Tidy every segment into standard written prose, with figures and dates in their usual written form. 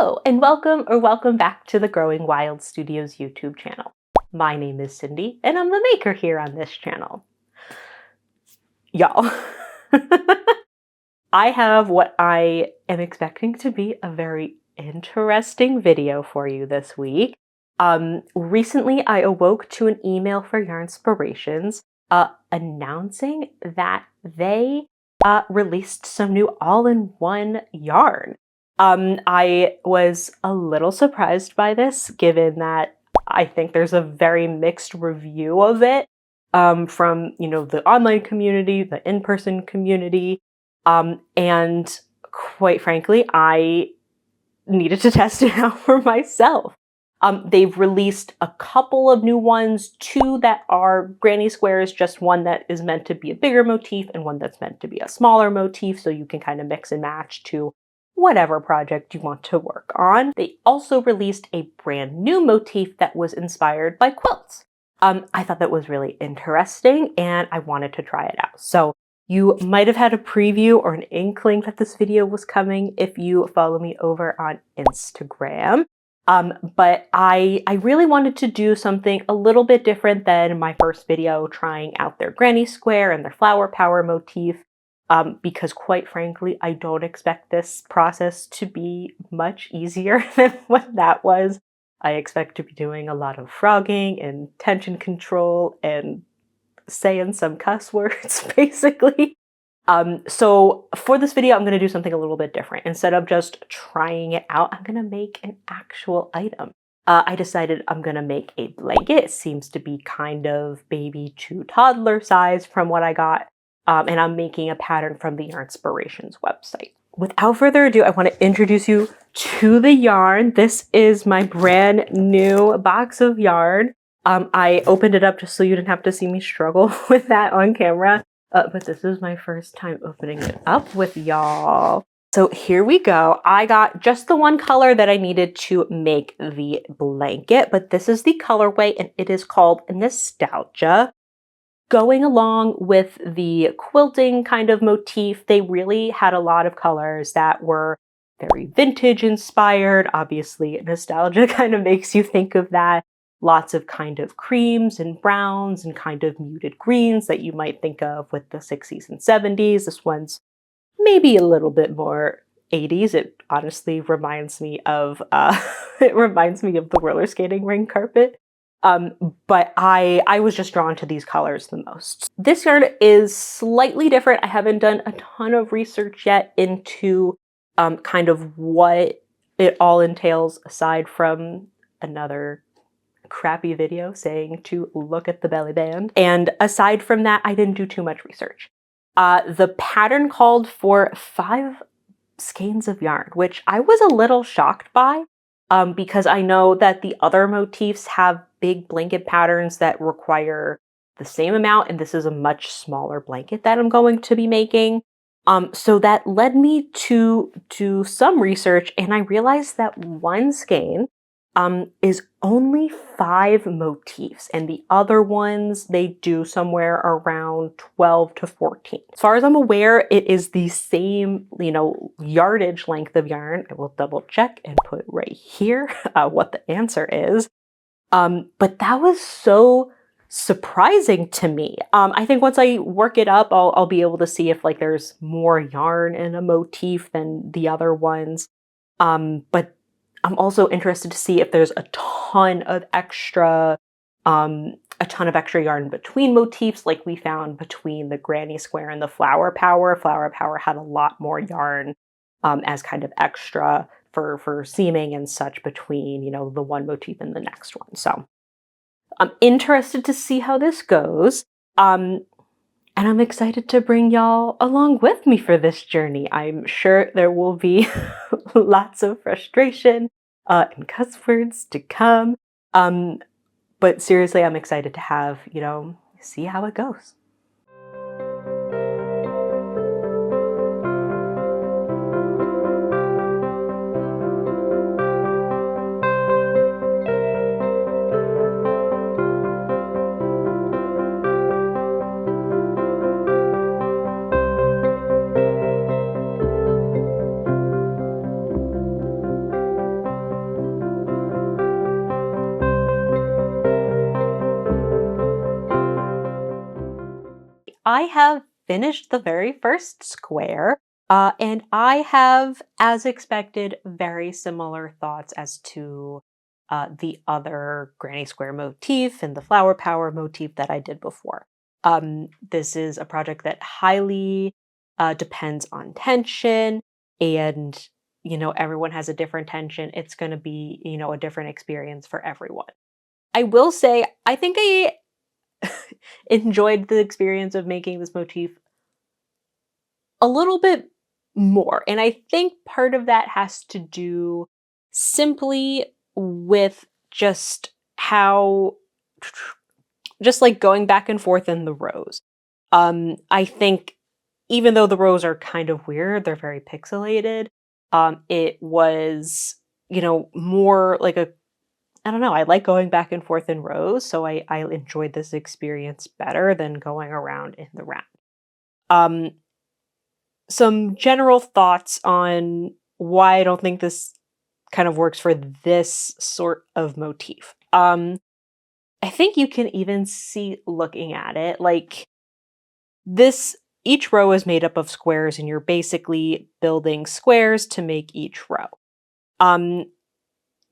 Hello and welcome back to the Growing Wild Studios YouTube channel. My name is Cindy and I'm the maker here on this channel. Y'all, I have what I am expecting to be a very interesting video for you this week. Recently I awoke to an email for Yarnspirations announcing that they released some new all-in-one yarn. I was a little surprised by this, given that I think there's a very mixed review of it from, the online community, the in-person community, and quite frankly, I needed to test it out for myself. They've released a couple of new ones, two that are granny squares, just one that is meant to be a bigger motif and one that's meant to be a smaller motif, so you can kind of mix and match to whatever project you want to work on. They also released a brand new motif that was inspired by quilts. I thought that was really interesting and I wanted to try it out. So you might have had a preview or an inkling that this video was coming if you follow me over on Instagram. But I really wanted to do something a little bit different than my first video trying out their granny square and their flower power motif. Because quite frankly, I don't expect this process to be much easier than what that was. I expect to be doing a lot of frogging and tension control and saying some cuss words, basically. So for this video, I'm going to do something a little bit different. Instead of just trying it out, I'm going to make an actual item. I decided I'm going to make a blanket. It seems to be kind of baby to toddler size from what I got. And I'm making a pattern from the Yarnspirations website. Without further ado, I want to introduce you to the yarn. This is my brand new box of yarn. I opened it up just so you didn't have to see me struggle with that on camera. But this is my first time opening it up with y'all. So here we go. I got just the one color that I needed to make the blanket, but this is the colorway and it is called Nostalgia. Going along with the quilting kind of motif, they really had a lot of colors that were very vintage inspired. Obviously, nostalgia kind of makes you think of that. Lots of kind of creams and browns and kind of muted greens that you might think of with the 60s and 70s. This one's maybe a little bit more 80s. It honestly reminds me of the roller skating ring carpet. But I was just drawn to these colors the most. This yarn is slightly different. I haven't done a ton of research yet into kind of what it all entails aside from another crappy video saying to look at the belly band. And aside from that, I didn't do too much research. The pattern called for 5 skeins of yarn, which I was a little shocked by because I know that the other motifs have big blanket patterns that require the same amount, and this is a much smaller blanket that I'm going to be making. So that led me to do some research, and I realized that one skein is only 5 motifs, and the other ones they do somewhere around 12 to 14. As far as I'm aware, it is the same, yardage length of yarn. I will double check and put right here what the answer is. But that was so surprising to me. I think once I work it up, I'll be able to see if there's more yarn in a motif than the other ones. But I'm also interested to see if there's a ton of extra yarn between motifs, like we found between the granny square and the flower power. Flower power had a lot more yarn as kind of extra for seaming and such between, the one motif and the next one. So I'm interested to see how this goes. And I'm excited to bring y'all along with me for this journey. I'm sure there will be lots of frustration and cuss words to come. But seriously, I'm excited to have, see how it goes. I have finished the very first square, and I have, as expected, very similar thoughts as to the other granny square motif and the flower power motif that I did before. This is a project that highly depends on tension, and everyone has a different tension. It's going to be a different experience for everyone. I will say, I think I enjoyed the experience of making this motif a little bit more. And I think part of that has to do simply with just how, just like going back and forth in the rows. I think even though the rows are kind of weird, they're very pixelated. It was, more like a, I don't know, I like going back and forth in rows, so I enjoyed this experience better than going around in the round. Um, some general thoughts on why I don't think this kind of works for this sort of motif. I think you can even see looking at it, like this each row is made up of squares and you're basically building squares to make each row. Um,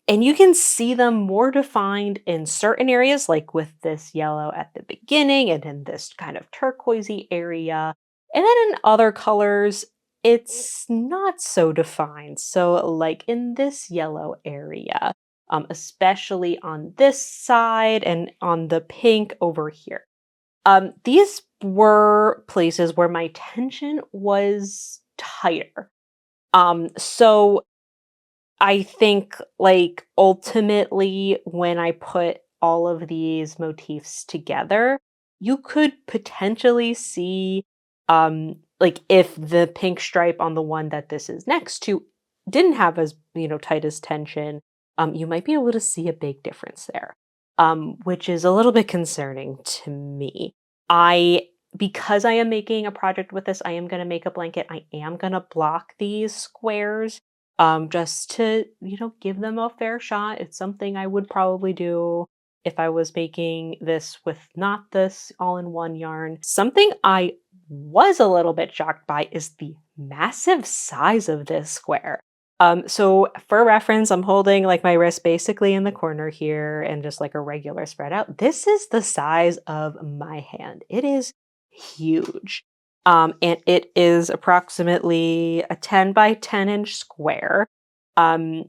And you can see them more defined in certain areas, like with this yellow at the beginning and in this kind of turquoisey area. And then in other colors, it's not so defined. So, like in this yellow area, especially on this side and on the pink over here. These were places where my tension was tighter. So I think, like, ultimately, when I put all of these motifs together, you could potentially see, like, if the pink stripe on the one that this is next to didn't have as, tight as tension, you might be able to see a big difference there, which is a little bit concerning to me. I Because I am making a project with this, I am gonna make a blanket. I am gonna block these squares just to, give them a fair shot. It's something I would probably do if I was making this with not this all-in-one yarn. Something I was a little bit shocked by is the massive size of this square. So for reference, I'm holding like my wrist basically in the corner here and just like a regular spread out. This is the size of my hand. It is huge. And it is approximately a 10 by 10-inch square. Um,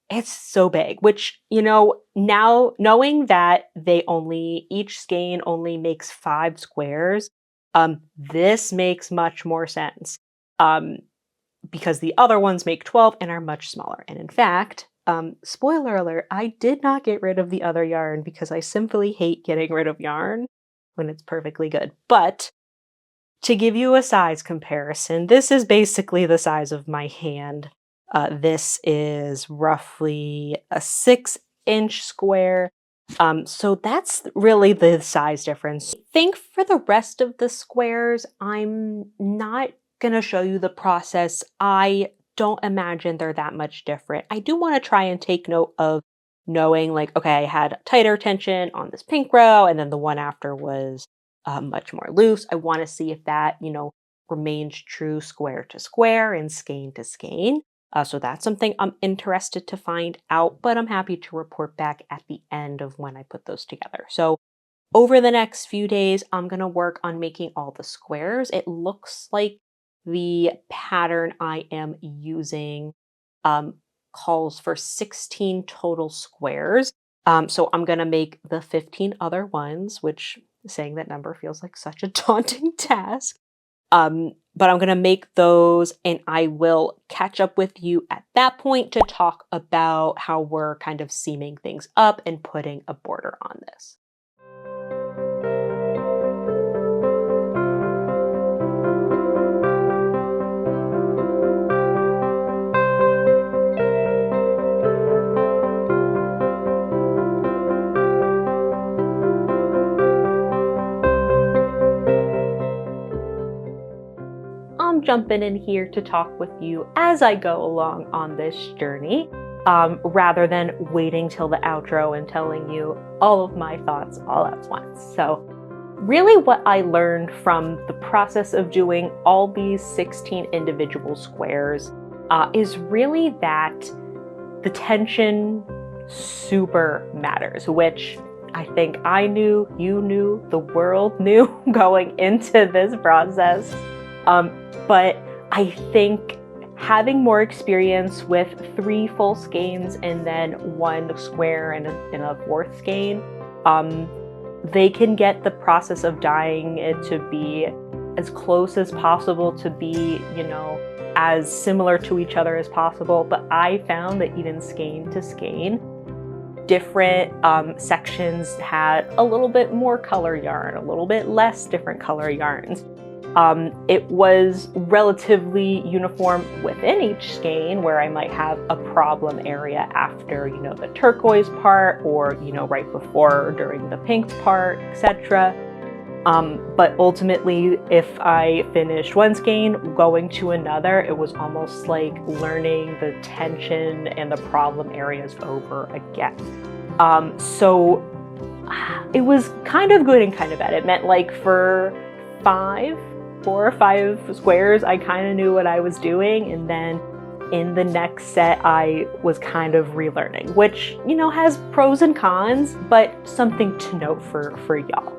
it's so big, which, now knowing that each skein only makes 5 squares, this makes much more sense. Um, because the other ones make 12 and are much smaller. And in fact, spoiler alert, I did not get rid of the other yarn because I simply hate getting rid of yarn when it's perfectly good. But to give you a size comparison, this is basically the size of my hand. This is roughly a 6-inch square. So that's really the size difference. I think for the rest of the squares, I'm not going to show you the process. I don't imagine they're that much different. I do want to try and take note of knowing, like, okay, I had tighter tension on this pink row, and then the one after was much more loose. I want to see if that, remains true square to square and skein to skein. So that's something I'm interested to find out, but I'm happy to report back at the end of when I put those together. So over the next few days, I'm going to work on making all the squares. It looks like the pattern I am using um, calls for 16 total squares. So I'm going to make the 15 other ones, which saying that number feels like such a daunting task. But I'm going to make those and I will catch up with you at that point to talk about how we're kind of seaming things up and putting a border on this. I'm jumping in here to talk with you as I go along on this journey, rather than waiting till the outro and telling you all of my thoughts all at once. So really what I learned from the process of doing all these 16 individual squares is really that the tension super matters, which I think I knew, you knew, the world knew going into this process. But I think having more experience with 3 full skeins and then 1 square and a 4th skein, they can get the process of dyeing it to be as close as possible, to be, as similar to each other as possible. But I found that even skein to skein, different sections had a little bit more color yarn, a little bit less different color yarns. It was relatively uniform within each skein, where I might have a problem area after, the turquoise part, or, right before or during the pink part, etc. But ultimately, if I finished one skein, going to another, it was almost like learning the tension and the problem areas over again. So it was kind of good and kind of bad. It meant like for 4 or 5 squares, I kind of knew what I was doing, and then in the next set, I was kind of relearning, which, has pros and cons, but something to note for y'all.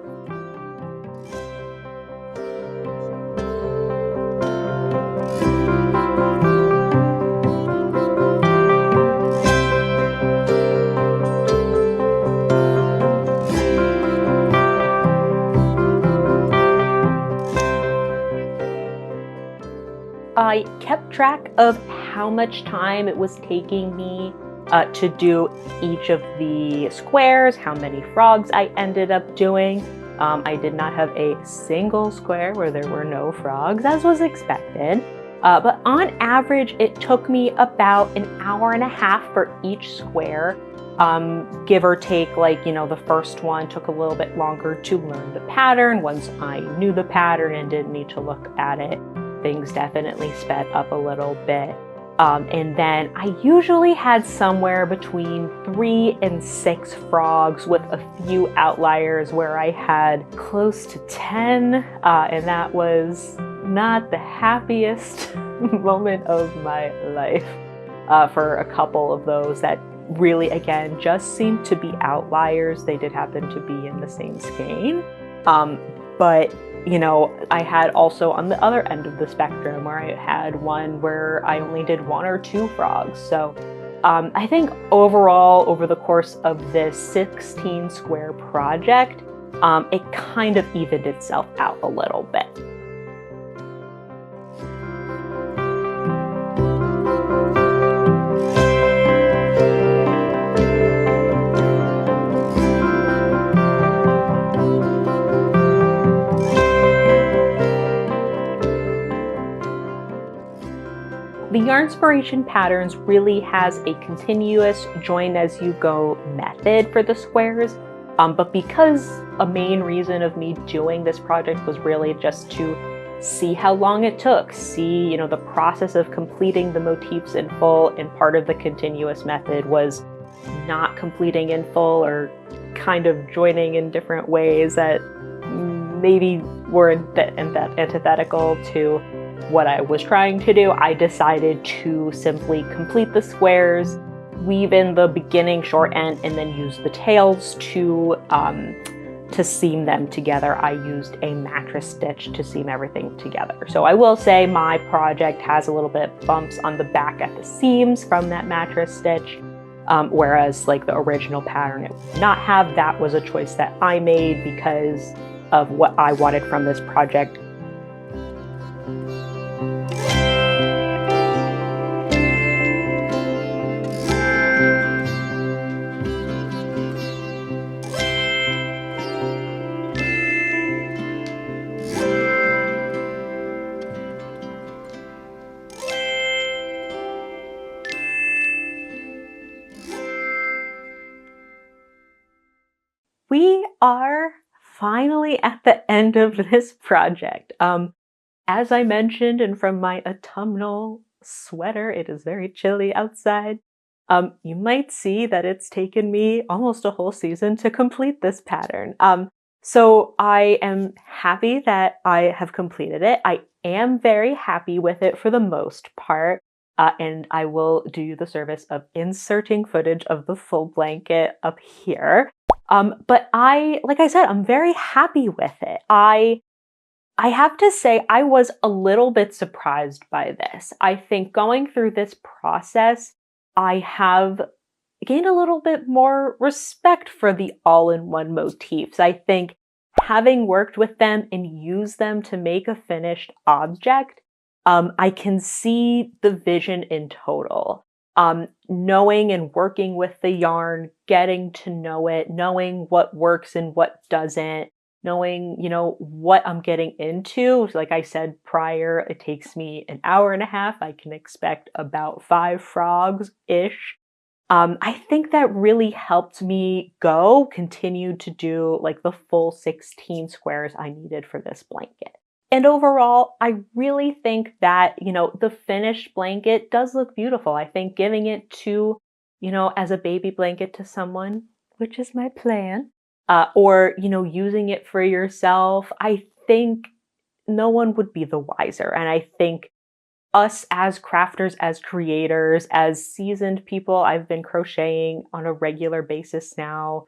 I kept track of how much time it was taking me to do each of the squares, how many frogs I ended up doing. I did not have a single square where there were no frogs, as was expected. But on average, it took me about an hour and a half for each square. Give or take, the first one took a little bit longer to learn the pattern. Once I knew the pattern and didn't need to look at it, things definitely sped up a little bit. And then I usually had somewhere between 3 and 6 frogs, with a few outliers where I had close to 10, and that was not the happiest moment of my life for a couple of those that really, again, just seemed to be outliers. They did happen to be in the same skein. But I had also on the other end of the spectrum where I had one where I only did 1 or 2 frogs. So I think overall, over the course of this 16 square project, it kind of evened itself out a little bit. The Yarnspiration Patterns really has a continuous join as you go method for the squares, but because a main reason of me doing this project was really just to see how long it took, see the process of completing the motifs in full, and part of the continuous method was not completing in full, or kind of joining in different ways that maybe were antithetical to what I was trying to do. I decided to simply complete the squares, weave in the beginning short end, and then use the tails to seam them together. I used a mattress stitch to seam everything together. So I will say my project has a little bit of bumps on the back at the seams from that mattress stitch, whereas the original pattern it would not have. That was a choice that I made because of what I wanted from this project. We are finally at the end of this project. As I mentioned, and from my autumnal sweater, it is very chilly outside. You might see that it's taken me almost a whole season to complete this pattern. So I am happy that I have completed it. I am very happy with it for the most part. And I will do you the service of inserting footage of the full blanket up here. But like I said, I'm very happy with it. I have to say I was a little bit surprised by this. I think going through this process, I have gained a little bit more respect for the all-in-one motifs. I think having worked with them and used them to make a finished object, I can see the vision in total. Knowing and working with the yarn, getting to know it, knowing what works and what doesn't, knowing, what I'm getting into. Like I said prior, it takes me an hour and a half. I can expect about 5 frogs-ish. I think that really helped me continue to do like the full 16 squares I needed for this blanket. And overall, I really think that, the finished blanket does look beautiful. I think giving it as a baby blanket to someone, which is my plan, or, using it for yourself, I think no one would be the wiser. And I think us as crafters, as creators, as seasoned people, I've been crocheting on a regular basis now.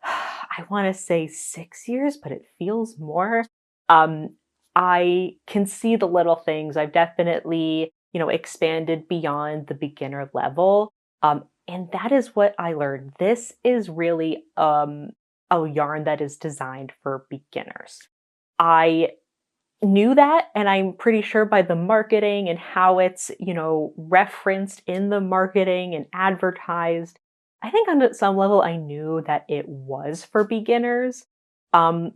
I want to say 6 years, but it feels more. Um, I can see the little things. I've definitely, expanded beyond the beginner level. And that is what I learned. This is really a yarn that is designed for beginners. I knew that, and I'm pretty sure by the marketing and how it's, referenced in the marketing and advertised, I think on some level I knew that it was for beginners,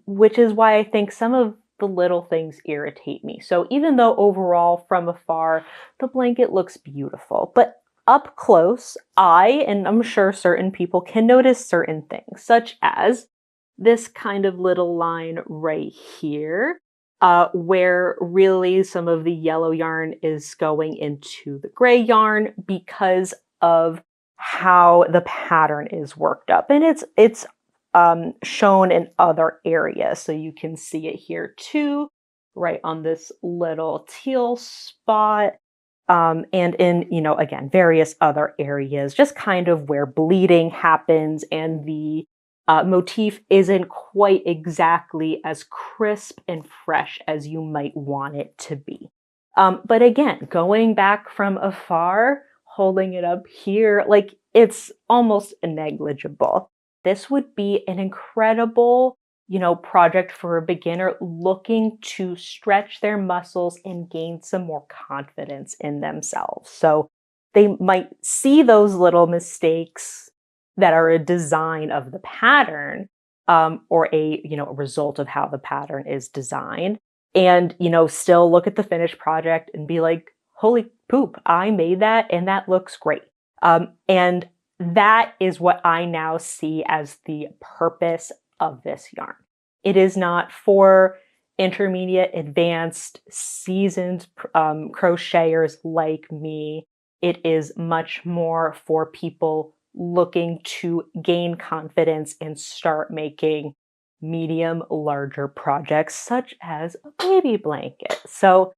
which is why I think some of the little things irritate me. So even though overall from afar the blanket looks beautiful, but up close, and I'm sure certain people can notice certain things, such as this kind of little line right here, where really some of the yellow yarn is going into the gray yarn because of how the pattern is worked up. And it's shown in other areas. So you can see it here too, right on this little teal spot. And in, again, various other areas, just kind of where bleeding happens and the motif isn't quite exactly as crisp and fresh as you might want it to be. But again, going back from afar, holding it up here, like it's almost negligible. This would be an incredible, project for a beginner looking to stretch their muscles and gain some more confidence in themselves. So they might see those little mistakes that are a design of the pattern, or a result of how the pattern is designed, and still look at the finished project and be like, holy poop, I made that and that looks great. And that is what I now see as the purpose of this yarn. It is not for intermediate, advanced, seasoned crocheters like me. It is much more for people looking to gain confidence and start making medium, larger projects, such as a baby blanket. So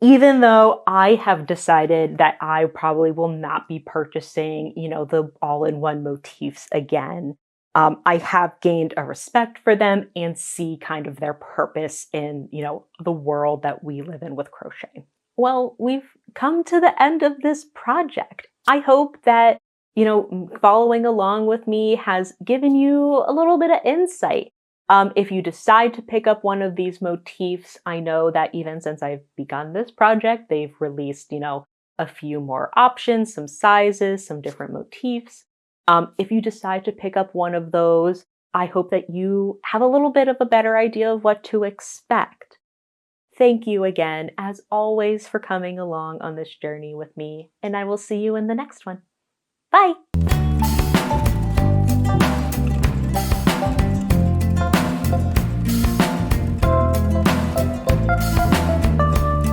even though I have decided that I probably will not be purchasing, the all-in-one motifs again, I have gained a respect for them and see kind of their purpose in, the world that we live in with crochet. Well, we've come to the end of this project. I hope that, following along with me has given you a little bit of insight. If you decide to pick up one of these motifs, I know that even since I've begun this project, they've released, a few more options, some sizes, some different motifs. If you decide to pick up one of those, I hope that you have a little bit of a better idea of what to expect. Thank you again, as always, for coming along on this journey with me, and I will see you in the next one. Bye!